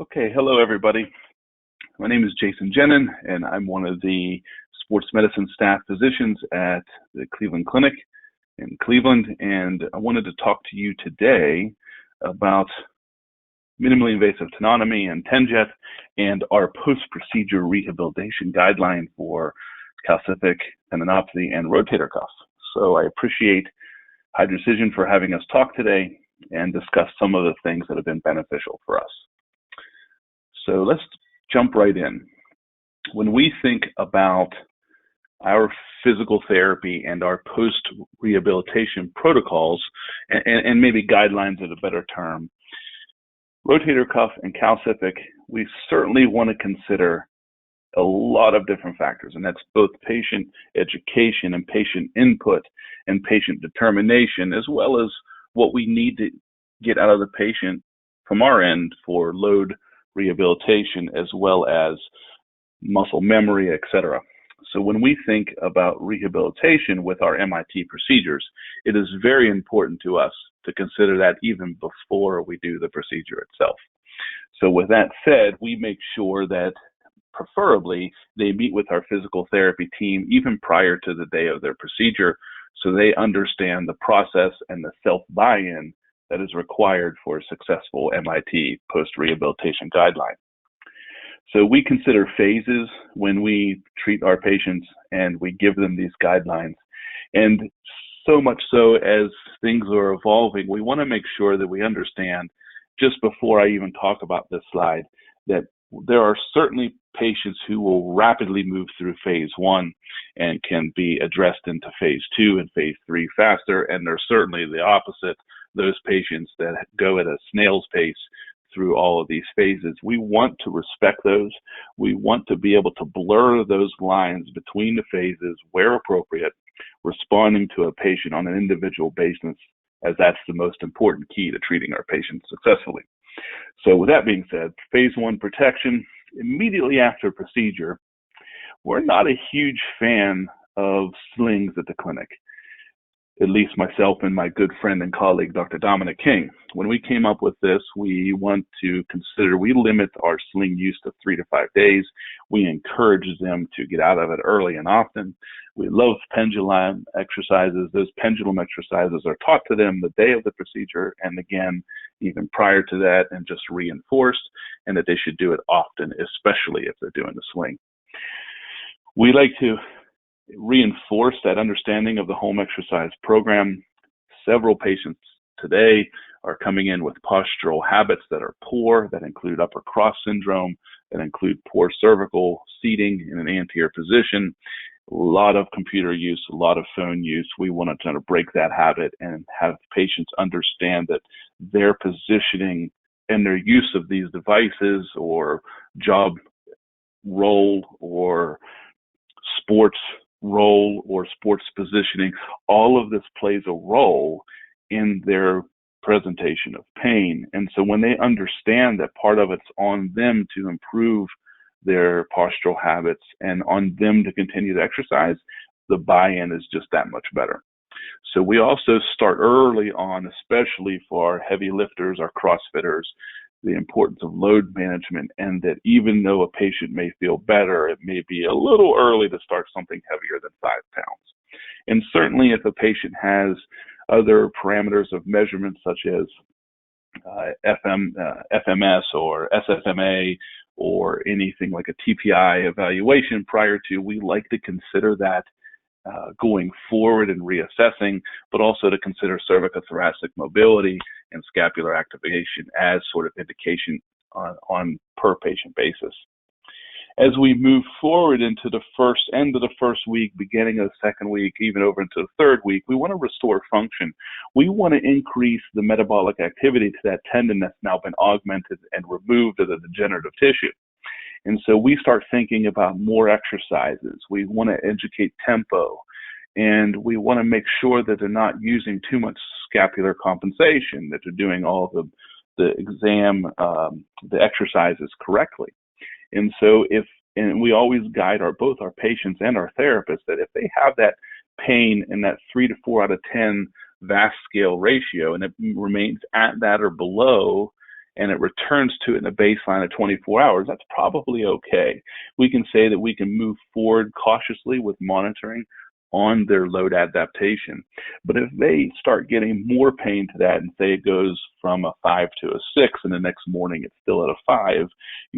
Okay, hello everybody. My name is Jason Genin, and I'm one of the sports medicine staff physicians at the Cleveland Clinic in Cleveland, and I wanted to talk to you today about minimally invasive tenotomy and TenJet and our post-procedure rehabilitation guideline for calcific tendinopathy and rotator cuff. So I appreciate Hydrocision for having us talk today and discuss some of the things that have been beneficial for us. So let's jump right in. When we think about our physical therapy and our post-rehabilitation protocols, and maybe guidelines is a better term, rotator cuff and calcific, we certainly want to consider a lot of different factors, and that's both patient education and patient input and patient determination, as well as what we need to get out of the patient from our end for load rehabilitation, as well as muscle memory, etc. So when we think about rehabilitation with our MIT procedures, it is very important to us to consider that even before we do the procedure itself. So with that said, we make sure that preferably they meet with our physical therapy team even prior to the day of their procedure, so they understand the process and the self-buy-in that is required for a successful MIT post-rehabilitation guideline. So we consider phases when we treat our patients and we give them these guidelines. And so much so as things are evolving, we want to make sure that we understand, just before I even talk about this slide, that there are certainly patients who will rapidly move through phase 1 and can be addressed into phase 2 and phase 3 faster. And there's certainly the opposite, those patients that go at a snail's pace through all of these phases. We want to respect those. We want to be able to blur those lines between the phases where appropriate, responding to a patient on an individual basis, as that's the most important key to treating our patients successfully. So with that being said, phase 1 protection, immediately after procedure, we're not a huge fan of slings at the clinic, at least myself and my good friend and colleague, Dr. Dominic King. When we came up with this, we want to consider, we limit our sling use to 3 to 5 days. We encourage them to get out of it early and often. We love pendulum exercises. Those pendulum exercises are taught to them the day of the procedure, and again, even prior to that, and just reinforced, and that they should do it often, especially if they're doing the sling. We like to reinforce that understanding of the home exercise program. Several patients today are coming in with postural habits that are poor, that include upper cross syndrome, that include poor cervical seating in an anterior position, a lot of computer use, a lot of phone use. We want to kind of break that habit and have patients understand that their positioning and their use of these devices or job role or sports role or sports positioning, all of this plays a role in their presentation of pain. And so when they understand that part of it's on them to improve their postural habits and on them to continue to exercise, the buy-in is just that much better. So we also start early on, especially for our heavy lifters, our CrossFitters, the importance of load management, and that even though a patient may feel better, it may be a little early to start something heavier than 5 pounds. And certainly if a patient has other parameters of measurement such as FMS or SFMA or anything like a TPI evaluation prior to, we like to consider that going forward and reassessing, but also to consider cervicothoracic mobility and scapular activation as sort of indication on per patient basis. As we move forward into the end of the first week, beginning of the second week, even over into the third week, we want to restore function. We want to increase the metabolic activity to that tendon that's now been augmented and removed of the degenerative tissue. And so we start thinking about more exercises. We want to educate tempo, and we want to make sure that they're not using too much scapular compensation, that they're doing all of the exercises correctly. And so and we always guide both our patients and our therapists that if they have that pain in that 3 to 4 out of 10 VAS scale ratio, and it remains at that or below, and it returns to it in a baseline of 24 hours, that's probably okay. We can say that we can move forward cautiously with monitoring on their load adaptation. But if they start getting more pain to that and say it goes from a 5 to a 6 and the next morning it's still at a 5,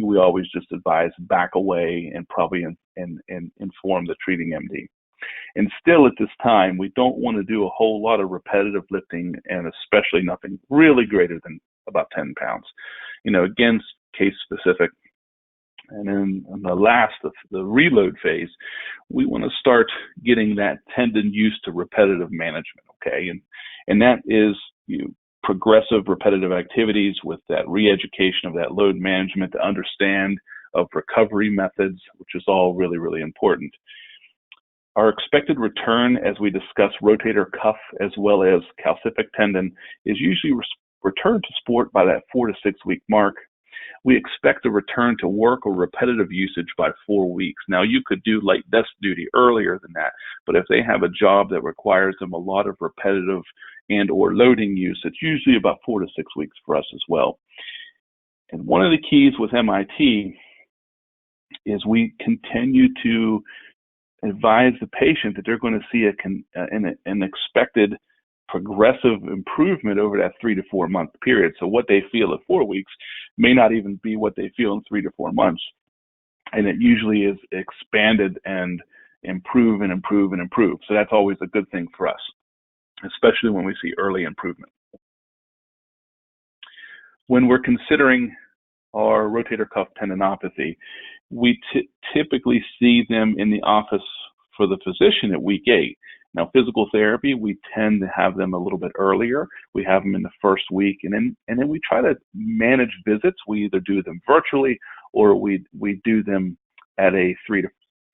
we always just advise back away and probably inform the treating MD. And still at this time, we don't want to do a whole lot of repetitive lifting, and especially nothing really greater than about 10 pounds. Again, case specific. And then in the last of the reload phase, we want to start getting that tendon used to repetitive management, okay? And that is progressive repetitive activities with that re-education of that load management to understand of recovery methods, which is all really, really important. Our expected return, as we discuss rotator cuff as well as calcific tendon, is usually returned to sport by that 4 to 6 week mark. We expect a return to work or repetitive usage by 4 weeks. Now, you could do light desk duty earlier than that, but if they have a job that requires them a lot of repetitive and or loading use, it's usually about 4 to 6 weeks for us as well. And one of the keys with MIT is we continue to advise the patient that they're going to see an expected progressive improvement over that 3 to 4 month period. So what they feel at 4 weeks may not even be what they feel in 3 to 4 months. And it usually is expanded and improve and improve and improve. So that's always a good thing for us, especially when we see early improvement. When we're considering our rotator cuff tendinopathy, we typically see them in the office for the physician at week 8. Now, physical therapy, we tend to have them a little bit earlier. We have them in the first week, and then we try to manage visits. We either do them virtually or we do them at a 3 to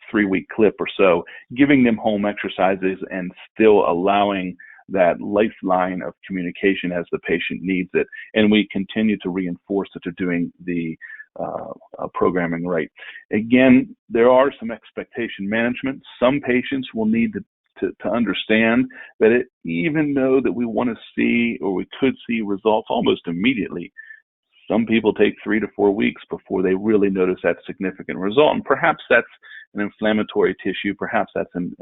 3 week clip or so, giving them home exercises and still allowing that lifeline of communication as the patient needs it. And we continue to reinforce that they're doing the programming right. Again, there are some expectation management. Some patients will need to understand that even though that we want to see or we could see results almost immediately, some people take 3 to 4 weeks before they really notice that significant result. And perhaps that's an inflammatory tissue, perhaps that's an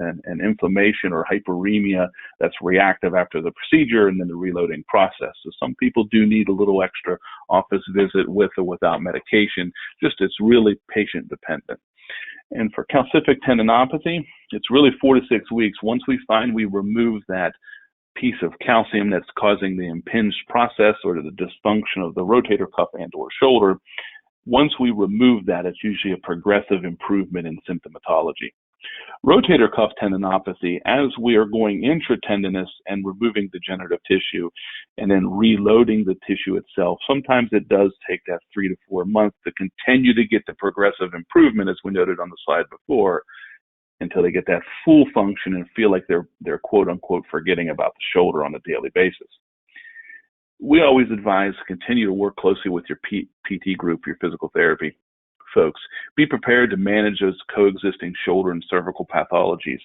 inflammation or hyperemia that's reactive after the procedure and then the reloading process. So some people do need a little extra office visit with or without medication. Just it's really patient dependent. And for calcific tendinopathy, it's really 4 to 6 weeks. Once we find we remove that piece of calcium that's causing the impinged process or the dysfunction of the rotator cuff and or shoulder, once we remove that, it's usually a progressive improvement in symptomatology. Rotator cuff tendinopathy, as we are going intratendinous and removing degenerative tissue and then reloading the tissue itself, sometimes it does take that 3 to 4 months to continue to get the progressive improvement, as we noted on the slide before, until they get that full function and feel like they're quote unquote forgetting about the shoulder on a daily basis. We always advise continue to work closely with your PT group, your physical therapy folks. Be prepared to manage those coexisting shoulder and cervical pathologies.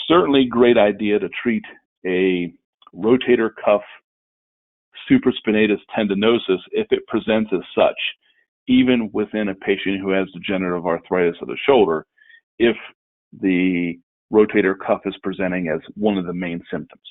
Certainly great idea to treat a rotator cuff supraspinatus tendinosis if it presents as such, even within a patient who has degenerative arthritis of the shoulder, if the rotator cuff is presenting as one of the main symptoms.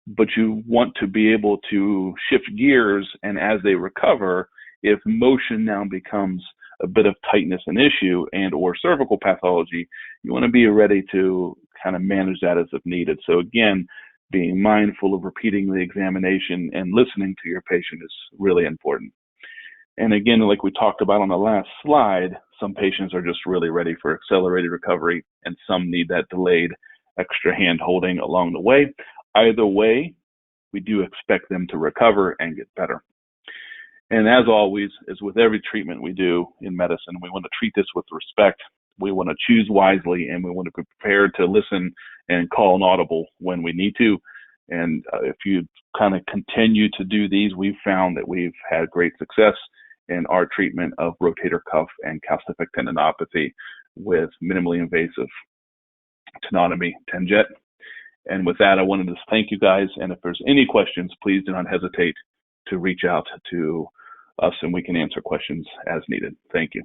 But you want to be able to shift gears, and as they recover, if motion now becomes a bit of tightness an issue and or cervical pathology, you want to be ready to kind of manage that as if needed. So again, being mindful of repeating the examination and listening to your patient is really important. And again, like we talked about on the last slide, some patients are just really ready for accelerated recovery, and some need that delayed extra hand holding along the way. Either way, we do expect them to recover and get better. And as always, as with every treatment we do in medicine, we want to treat this with respect. We want to choose wisely, and we want to be prepared to listen and call an audible when we need to. And if you kind of continue to do these, we've found that we've had great success in our treatment of rotator cuff and calcific tendinopathy with minimally invasive tenotomy, TenJet. And with that, I wanted to thank you guys. And if there's any questions, please do not hesitate to reach out to us and we can answer questions as needed. Thank you.